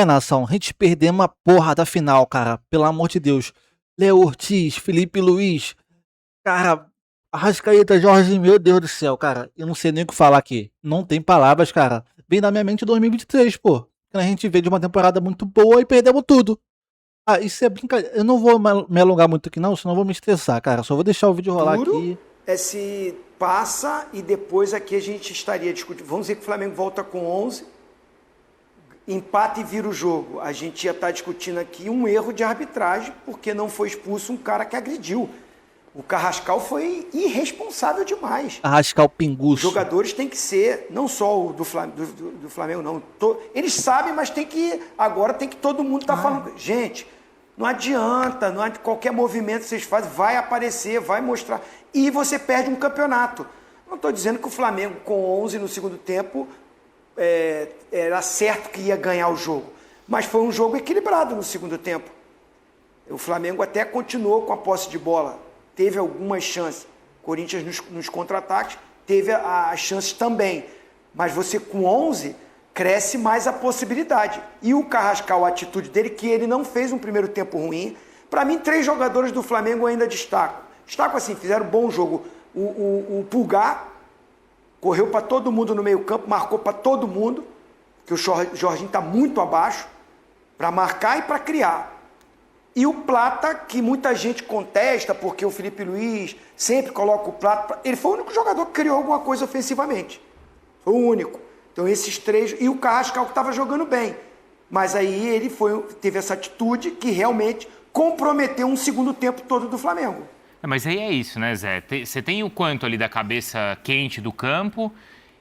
Nação, a gente perdeu uma porra da final, cara. Pelo amor de Deus. Léo Ortiz, Felipe Luiz, cara, Arrascaeta, Jorge, meu Deus do céu, cara. Eu não sei nem o que falar aqui. Não tem palavras, cara. Vem na minha mente 2023, pô. A gente veio de uma temporada muito boa e perdemos tudo. Ah, isso é brincadeira. Eu não vou me alongar muito aqui, não, senão eu vou me estressar, cara. Só vou deixar o vídeo rolar Duro aqui. é se passa e depois aqui a gente estaria discutindo. Vamos dizer que o Flamengo volta com 11, empata e vira o jogo. A gente ia estar discutindo aqui um erro de arbitragem, porque não foi expulso um cara que agrediu. O Carrascal foi irresponsável demais. Arrascar o Os pinguço. jogadores têm que ser, não só o do Flamengo, não. Eles sabem, mas agora tem que todo mundo estar falando. Gente, não adianta, qualquer movimento que vocês fazem vai aparecer, vai mostrar. E você perde um campeonato. Não estou dizendo que o Flamengo com 11 no segundo tempo era certo que ia ganhar o jogo. Mas foi um jogo equilibrado no segundo tempo. O Flamengo até continuou com a posse de bola. Teve algumas chances. Corinthians nos contra-ataques teve as chances também. Mas você com 11 cresce mais a possibilidade. E o Carrascal, a atitude dele, que ele não fez um primeiro tempo ruim. Para mim, 3 jogadores do Flamengo ainda destacam. Destacam assim, fizeram um bom jogo. O Pulgar correu para todo mundo no meio campo, marcou para todo mundo, que o Jorginho está muito abaixo, para marcar e para criar. E o Plata, que muita gente contesta, porque o Felipe Luiz sempre coloca o Plata. Ele foi o único jogador que criou alguma coisa ofensivamente. Foi o único. Então esses 3... E o Carrascal que estava jogando bem. Mas aí ele teve essa atitude que realmente comprometeu um segundo tempo todo do Flamengo. Mas aí é isso, né, Zé? Você tem o quanto ali da cabeça quente do campo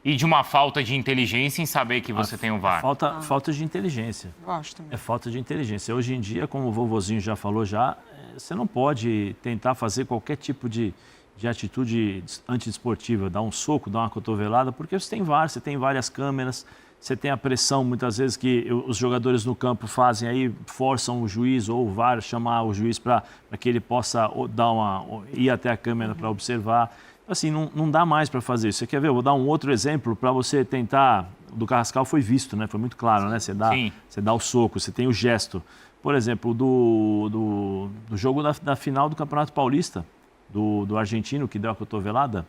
e de uma falta de inteligência em saber que você tem o VAR? Falta de inteligência. Gosto também. É falta de inteligência. Hoje em dia, como o vovozinho já falou você não pode tentar fazer qualquer tipo de atitude antidesportiva, dar um soco, dar uma cotovelada, porque você tem VAR, você tem várias câmeras, você tem a pressão, muitas vezes, que os jogadores no campo fazem aí, forçam o juiz ou o VAR chamar o juiz para que ele possa ir até a câmera para observar. Assim, não dá mais para fazer isso. Você quer ver? Eu vou dar um outro exemplo para você tentar... O do Carrascal foi visto, né? Foi muito claro, né? Você dá o soco, você tem o gesto. Por exemplo, do jogo da final do Campeonato Paulista, do argentino que deu a cotovelada.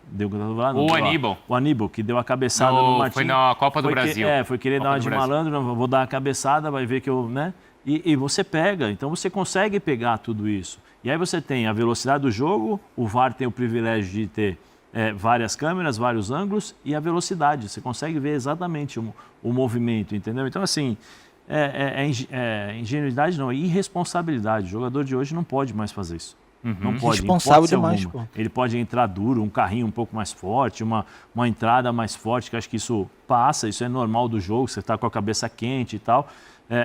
O Aníbal. O Aníbal, que deu a cabeçada no Martins. Foi na Copa do Brasil. Foi querer dar uma de malandro, vou dar a cabeçada, vai ver que eu... né? E você pega, então você consegue pegar tudo isso. E aí você tem a velocidade do jogo, o VAR tem o privilégio de ter várias câmeras, vários ângulos e a velocidade. Você consegue ver exatamente o movimento, entendeu? Então, assim, ingenuidade não, é irresponsabilidade. O jogador de hoje não pode mais fazer isso. Não pode. Responsável demais, pô. Ele pode entrar duro, um carrinho um pouco mais forte, uma entrada mais forte, que acho que isso passa, isso é normal do jogo, você está com a cabeça quente e tal.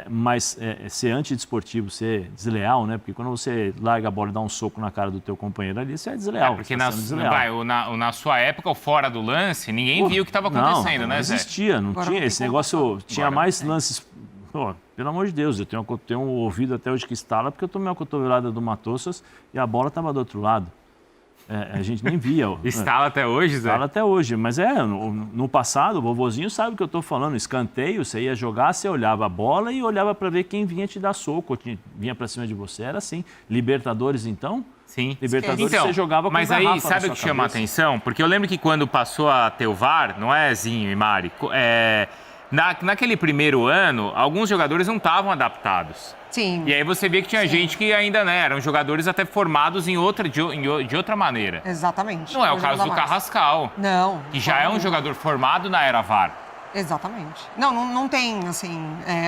Mas ser antidesportivo, ser desleal, né? Porque quando você larga a bola e dá um soco na cara do teu companheiro ali, você é desleal. Porque na sua época, o fora do lance, ninguém viu o que estava acontecendo, né, Zé? Não existia, não tinha esse negócio. Tinha mais lances. Pô, pelo amor de Deus, eu tenho um ouvido até hoje que estala, porque eu tomei uma cotovelada do Matossas e a bola estava do outro lado. A gente nem via. Estala até hoje, Zé? Estala até hoje, mas no passado, o vovozinho sabe o que eu estou falando. Escanteio, você ia jogar, você olhava a bola e olhava para ver quem vinha te dar soco, vinha para cima de você, era assim. Libertadores, então? Sim. Libertadores, você jogava com mas aí, sabe o que chama a atenção? Porque eu lembro que quando passou a ter o VAR, não é, Zinho e Mari? Naquele primeiro ano, alguns jogadores não estavam adaptados. Sim. E aí você vê que tinha gente que ainda, né, eram jogadores até formados de outra maneira. Exatamente. Não é o caso do Carrascal. Não. Que já é um jogador formado na era VAR. Exatamente. Não tem, assim,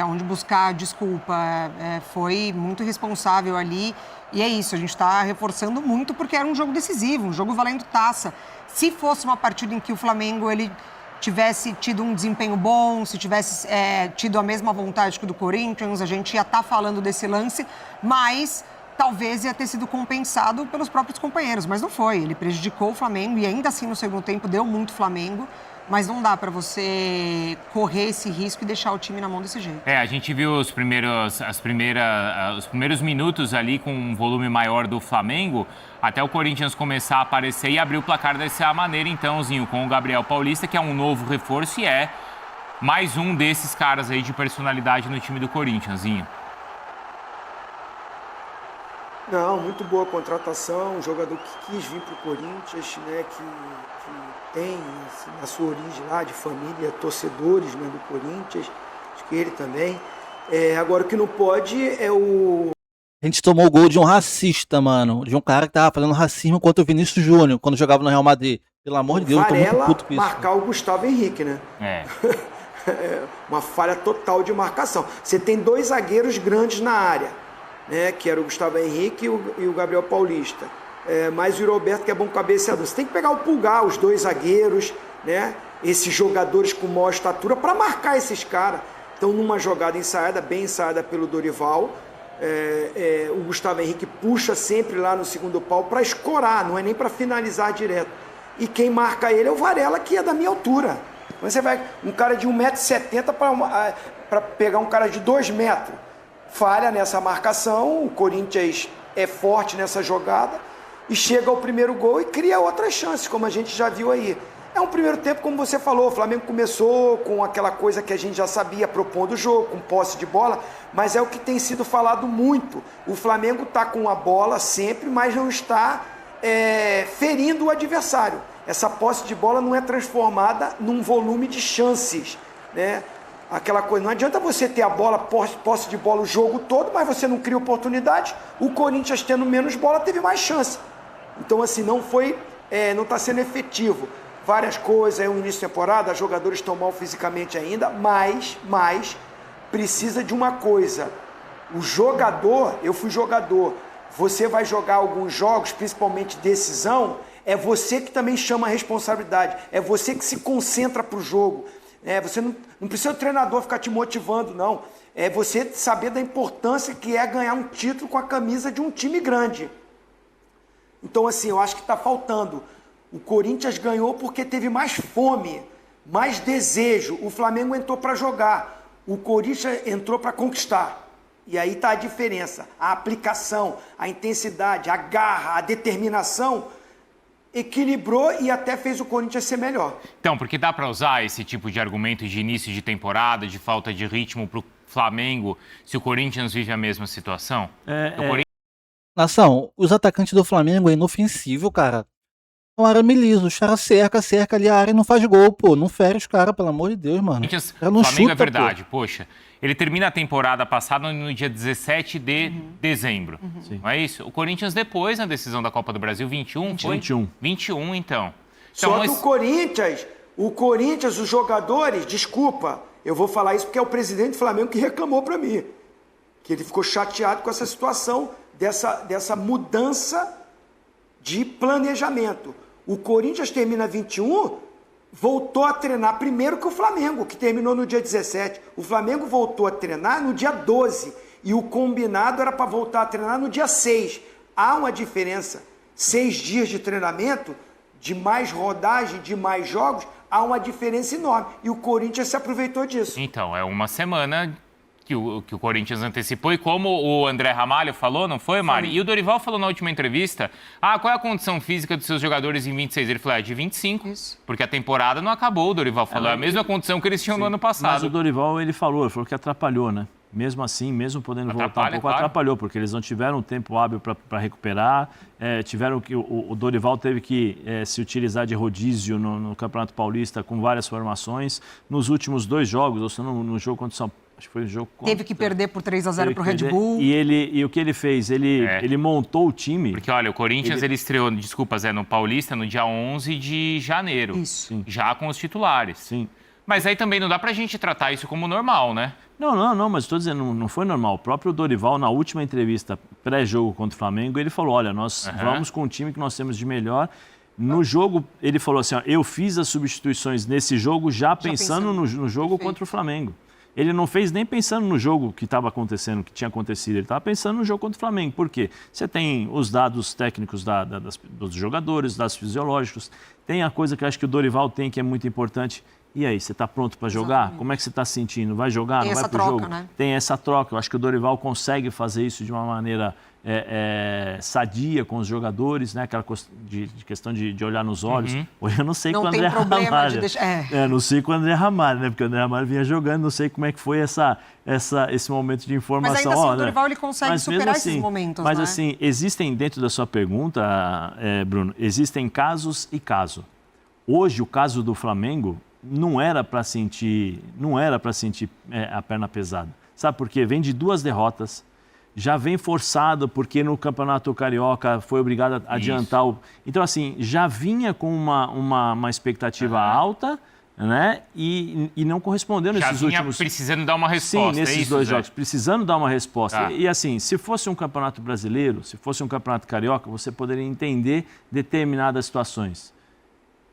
onde buscar desculpa. Foi muito responsável ali. E é isso, a gente está reforçando muito porque era um jogo decisivo, um jogo valendo taça. Se fosse uma partida em que o Flamengo, ele tivesse tido um desempenho bom, se tivesse tido a mesma vontade que o do Corinthians, a gente ia estar falando desse lance, mas talvez ia ter sido compensado pelos próprios companheiros, mas não foi. Ele prejudicou o Flamengo e ainda assim no segundo tempo deu muito Flamengo, mas não dá para você correr esse risco e deixar o time na mão desse jeito. A gente viu os primeiros minutos ali com um volume maior do Flamengo, até o Corinthians começar a aparecer e abrir o placar dessa maneira, então, Zinho, com o Gabriel Paulista, que é um novo reforço e mais um desses caras aí de personalidade no time do Corinthians, Não, muito boa contratação, um jogador que quis vir para o Corinthians, né, que tem assim, a sua origem lá de família, torcedores, né, do Corinthians, acho que ele também. Agora o que não pode é o... A gente tomou o gol de um racista, mano. De um cara que tava fazendo racismo contra o Vinícius Júnior, quando jogava no Real Madrid. Pelo amor de Deus, eu tô muito Varela puto com isso. marcar o Gustavo Henrique, né? Uma falha total de marcação. Você tem 2 zagueiros grandes na área, né? Que era o Gustavo Henrique e o Gabriel Paulista. Mas o Roberto, que é bom cabeceador. Você tem que pegar o Pulgar, os 2 zagueiros, né? Esses jogadores com maior estatura para marcar esses caras. Então, numa jogada ensaiada, bem ensaiada pelo Dorival, o Gustavo Henrique puxa sempre lá no segundo pau para escorar, não é nem para finalizar direto. E quem marca ele é o Varela, que é da minha altura. Você vai, um cara de 1,70 m para pegar um cara de 2 metros. Falha nessa marcação, o Corinthians é forte nessa jogada e chega ao primeiro gol e cria outras chances, como a gente já viu aí. É um primeiro tempo, como você falou, o Flamengo começou com aquela coisa que a gente já sabia, propondo o jogo, com posse de bola, mas é o que tem sido falado muito. O Flamengo está com a bola sempre, mas não está ferindo o adversário. Essa posse de bola não é transformada num volume de chances, né? Aquela coisa, não adianta você ter a bola, posse de bola o jogo todo, mas você não cria oportunidade. O Corinthians, tendo menos bola, teve mais chance. Então, assim, não está sendo efetivo. Várias coisas, é o início da temporada, os jogadores estão mal fisicamente ainda, mas precisa de uma coisa. O jogador, eu fui jogador, você vai jogar alguns jogos, principalmente decisão, é você que também chama a responsabilidade, é você que se concentra para o jogo. Você não precisa o treinador ficar te motivando, não. É você saber da importância que é ganhar um título com a camisa de um time grande. Então, assim, eu acho que está faltando. O Corinthians ganhou porque teve mais fome, mais desejo. O Flamengo entrou para jogar. O Corinthians entrou para conquistar. E aí está a diferença. A aplicação, a intensidade, a garra, a determinação equilibrou e até fez o Corinthians ser melhor. Então, porque dá para usar esse tipo de argumento de início de temporada, de falta de ritmo para o Flamengo, se o Corinthians vive a mesma situação? Nação, os atacantes do Flamengo é inofensivo, cara. São arame liso, os caras cerca ali a área e não faz gol, pô. Não fere os caras, pelo amor de Deus, mano. O Flamengo é verdade, poxa. Ele termina a temporada passada no dia 17 de dezembro. Não é isso? O Corinthians depois, na decisão da Copa do Brasil, 21, foi? 21, então. Só que o Corinthians, os jogadores, desculpa, eu vou falar isso porque é o presidente do Flamengo que reclamou para mim. Que ele ficou chateado com essa situação, dessa mudança de planejamento. O Corinthians termina 21, voltou a treinar primeiro que o Flamengo, que terminou no dia 17. O Flamengo voltou a treinar no dia 12 e o combinado era para voltar a treinar no dia 6. Há uma diferença. 6 dias de treinamento, de mais rodagem, de mais jogos, há uma diferença enorme. E o Corinthians se aproveitou disso. Então, é uma semana que o Corinthians antecipou, e como o André Ramalho falou, não foi, Mari? Sim. E o Dorival falou na última entrevista, qual é a condição física dos seus jogadores em 26? Ele falou, de 25, isso. Porque a temporada não acabou, o Dorival falou, é a mesma condição que eles tinham no ano passado. Mas o Dorival, ele falou que atrapalhou, né? Mesmo assim, mesmo podendo voltar um pouco, atrapalhou, porque eles não tiveram tempo hábil para recuperar, o Dorival teve que se utilizar de rodízio no Campeonato Paulista com várias formações. Nos últimos 2 jogos, ou seja, no jogo contra o São Paulo, acho que foi o jogo contra... Teve que perder por 3-0 para o Red Bull. E o que ele fez? Ele montou o time... Porque, olha, o Corinthians ele estreou, no Paulista, no dia 11 de janeiro. Isso. Já com os titulares. Sim. Mas aí também não dá pra gente tratar isso como normal, né? Não, mas estou dizendo, não foi normal. O próprio Dorival, na última entrevista pré-jogo contra o Flamengo, ele falou, olha, nós vamos com o time que nós temos de melhor. No jogo, ele falou assim, eu fiz as substituições nesse jogo já pensando no jogo contra o Flamengo. Ele não fez nem pensando no jogo que estava acontecendo, que tinha acontecido. Ele estava pensando no jogo contra o Flamengo. Por quê? Você tem os dados técnicos dos jogadores, dados fisiológicos. Tem a coisa que eu acho que o Dorival tem, que é muito importante, E aí, você está pronto para jogar? Exatamente. Como é que você está se sentindo? Vai jogar? Tem Não vai essa pro troca, jogo? né? Tem essa troca. Eu acho que o Dorival consegue fazer isso de uma maneira sadia com os jogadores, né? Aquela de questão de olhar nos olhos. Hoje eu não sei Não com o tem André problema Ramalho. de deixar... Não sei com o André Ramalho, né? Porque o André Ramalho vinha jogando, não sei como é que foi esse momento de informação. Mas ainda assim, Ó, o Dorival ele consegue mas superar mesmo esses momentos, Mas né? assim, existem, dentro da sua pergunta, Bruno, existem casos e casos. Hoje, o caso do Flamengo não era para sentir a perna pesada. Sabe por quê? Vem de 2 derrotas, já vem forçado porque no Campeonato Carioca foi obrigado a adiantar o... Então, assim, já vinha com uma expectativa alta, né? E não correspondeu nesses Já vinha últimos... precisando dar uma resposta. Sim, nesses dois jogos, precisando dar uma resposta. E assim, se fosse um Campeonato Brasileiro, se fosse um Campeonato Carioca, você poderia entender determinadas situações.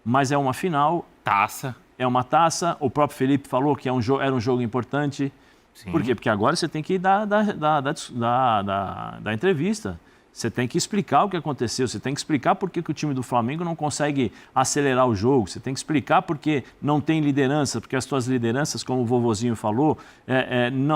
Mas é uma final. Taça. É uma taça. O próprio Felipe falou que era um jogo importante. Sim. Por quê? Porque agora você tem que dar entrevista. Você tem que explicar o que aconteceu. Você tem que explicar por que o time do Flamengo não consegue acelerar o jogo. Você tem que explicar por que não tem liderança. Porque as suas lideranças, como o vovozinho falou,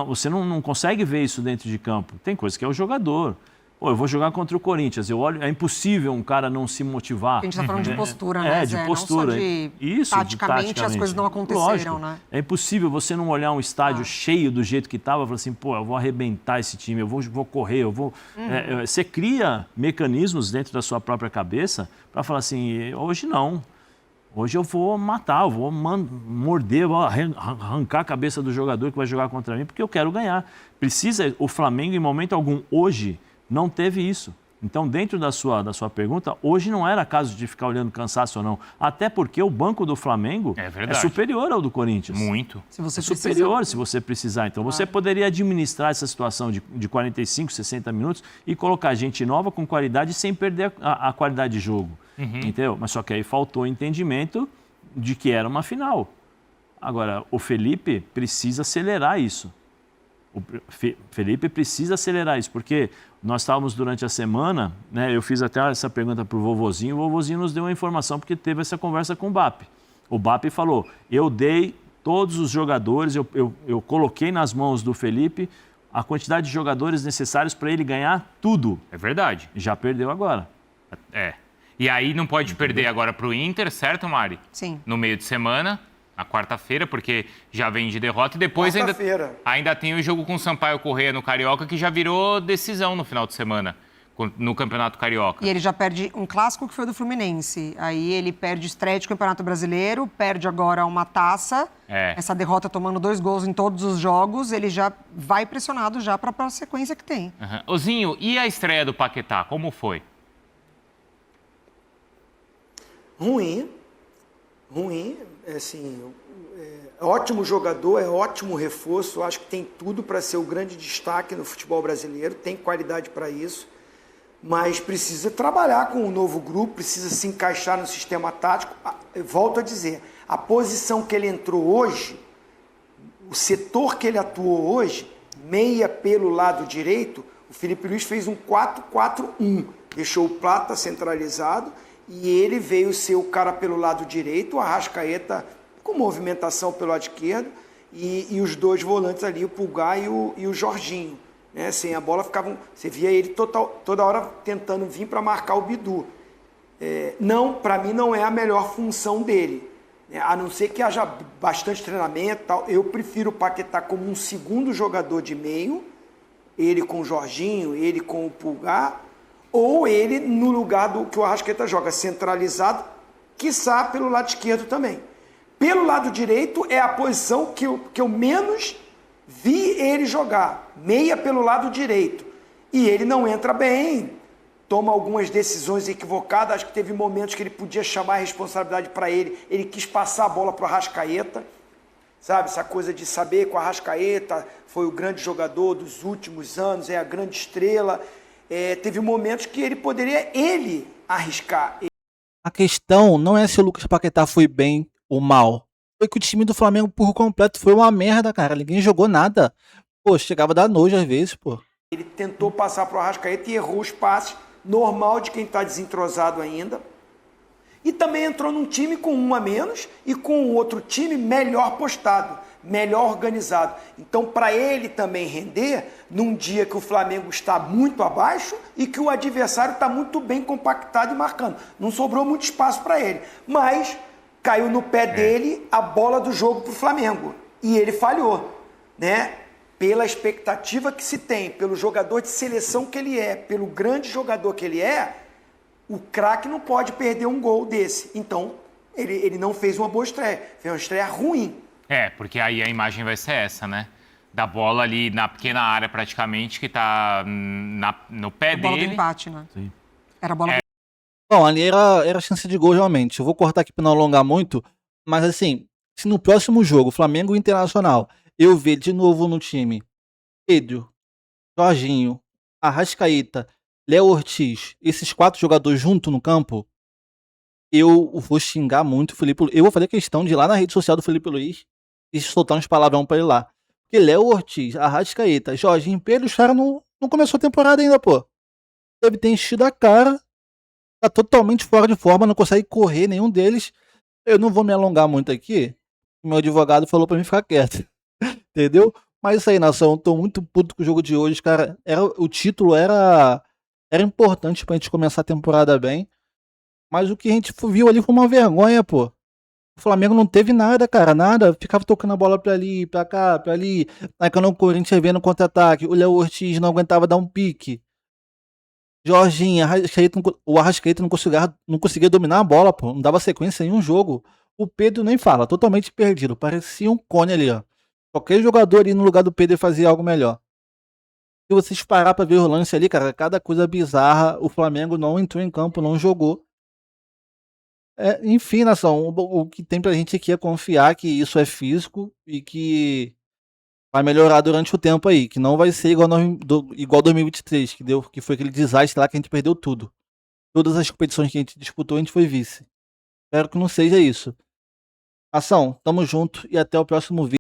você não consegue ver isso dentro de campo. Tem coisa que é o jogador. Pô, eu vou jogar contra o Corinthians, eu olho, é impossível um cara não se motivar. A gente está falando de postura, né, de Zé? postura. Não só de Isso, taticamente as coisas não aconteceram, lógico. né? É impossível você não olhar um estádio cheio do jeito que estava e falar assim, pô, eu vou arrebentar esse time, eu vou correr, eu vou... Você cria mecanismos dentro da sua própria cabeça para falar assim, hoje não. Hoje eu vou matar, eu vou morder, vou arrancar a cabeça do jogador que vai jogar contra mim, porque eu quero ganhar. O Flamengo, em momento algum, hoje... não teve isso. Então, dentro da sua pergunta, hoje não era caso de ficar olhando cansaço ou não. Até porque o banco do Flamengo é superior ao do Corinthians. Muito. Se você superior, se você precisar. Então, você poderia administrar essa situação de 45, 60 minutos e colocar gente nova com qualidade sem perder a qualidade de jogo. Entendeu? Mas só que aí faltou entendimento de que era uma final. Agora, o Felipe precisa acelerar isso. O Felipe precisa acelerar isso, porque nós estávamos durante a semana, né, eu fiz até essa pergunta para o vovozinho nos deu uma informação porque teve essa conversa com o BAP. O BAP falou, eu dei todos os jogadores, eu coloquei nas mãos do Felipe a quantidade de jogadores necessários para ele ganhar tudo. É verdade. Já perdeu agora. E aí não pode perder agora para o Inter, certo, Mari? Sim. No meio de semana... na quarta-feira, porque já vem de derrota. E depois ainda tem o jogo com o Sampaio Corrêa no Carioca, que já virou decisão no final de semana, no Campeonato Carioca. E ele já perde um clássico que foi do Fluminense. Aí ele perde estreia de Campeonato Brasileiro, perde agora uma taça. Essa derrota tomando 2 gols em todos os jogos, ele já vai pressionado já para a sequência que tem. Ozinho, e a estreia do Paquetá, como foi? Ruim, assim, é ótimo jogador, é ótimo reforço, acho que tem tudo para ser o grande destaque no futebol brasileiro, tem qualidade para isso, mas precisa trabalhar com um novo grupo, precisa se encaixar no sistema tático. Eu volto a dizer, a posição que ele entrou hoje, o setor que ele atuou hoje, meia pelo lado direito, o Felipe Luiz fez um 4-4-1, deixou o Plata centralizado, e ele veio ser o cara pelo lado direito, o Arrascaeta com movimentação pelo lado esquerdo, e os 2 volantes ali, o Pulgar e o Jorginho. Né? Sem a bola, você via ele toda hora tentando vir para marcar o Bidu. Para mim, não é a melhor função dele. A não ser que haja bastante treinamento, tal. Eu prefiro o Paquetá como um segundo jogador de meio, ele com o Jorginho, ele com o Pulgar, ou ele no lugar do que o Arrascaeta joga, centralizado, quiçá pelo lado esquerdo também. Pelo lado direito é a posição que eu menos vi ele jogar, meia pelo lado direito. E ele não entra bem, toma algumas decisões equivocadas, acho que teve momentos que ele podia chamar a responsabilidade para ele quis passar a bola para o Arrascaeta, sabe, essa coisa de saber que o Arrascaeta foi o grande jogador dos últimos anos, é a grande estrela. Teve momentos que ele poderia arriscar. A questão não é se o Lucas Paquetá foi bem ou mal. Foi que o time do Flamengo por completo foi uma merda, cara. Ninguém jogou nada. Pô, chegava a dar nojo às vezes, pô. Ele tentou passar para o Arrascaeta e errou os passes. Normal de quem está desentrosado ainda. E também entrou num time com um a menos e com outro time melhor postado, melhor organizado. Então, para ele também render, num dia que o Flamengo está muito abaixo e que o adversário está muito bem compactado e marcando. Não sobrou muito espaço para ele. Mas caiu no pé dele a bola do jogo para o Flamengo. E ele falhou, né? Pela expectativa que se tem, pelo jogador de seleção que ele é, pelo grande jogador que ele é, o craque não pode perder um gol desse. Então, ele não fez uma boa estreia. Fez uma estreia ruim. Porque aí a imagem vai ser essa, né? Da bola ali na pequena área, praticamente, que tá no pé A bola do dele. empate, né? Sim. Era a bola do... Bom, ali era chance de gol, realmente. Eu vou cortar aqui pra não alongar muito, mas assim, se no próximo jogo, Flamengo e Internacional, eu ver de novo no time Pedro, Jorginho, Arrascaeta, Léo Ortiz, esses 4 jogadores juntos no campo, eu vou xingar muito o Felipe Luiz. Eu vou fazer questão de ir lá na rede social do Felipe Luiz e soltar uns palavrão pra ele lá. Porque Léo Ortiz, Arrascaeta, Jorginho, Pedro, os caras não começou a temporada ainda, pô. Deve ter enchido a cara, tá totalmente fora de forma, não consegue correr nenhum deles. Eu não vou me alongar muito aqui. O meu advogado falou pra mim ficar quieto. Entendeu? Mas isso aí, nação, eu tô muito puto com o jogo de hoje, cara. O título era importante pra gente começar a temporada bem. Mas o que a gente viu ali foi uma vergonha, pô. O Flamengo não teve nada, cara, nada. Ficava tocando a bola pra ali, pra cá, pra ali. Aí quando o Corinthians vendo contra-ataque, o Léo Ortiz não aguentava dar um pique. Jorginho, o Arrascaeta não conseguia dominar a bola, pô. Não dava sequência em um jogo. O Pedro nem fala, totalmente perdido. Parecia um cone ali, ó. Qualquer jogador ali no lugar do Pedro fazia algo melhor. Se vocês parar pra ver o lance ali, cara, cada coisa bizarra. O Flamengo não entrou em campo, não jogou. Enfim, nação, o que tem pra gente aqui é confiar que isso é físico e que vai melhorar durante o tempo aí, que não vai ser igual 2023, que foi aquele desastre lá que a gente perdeu tudo. Todas as competições que a gente disputou, a gente foi vice. Espero que não seja isso. Nação, tamo junto e até o próximo vídeo.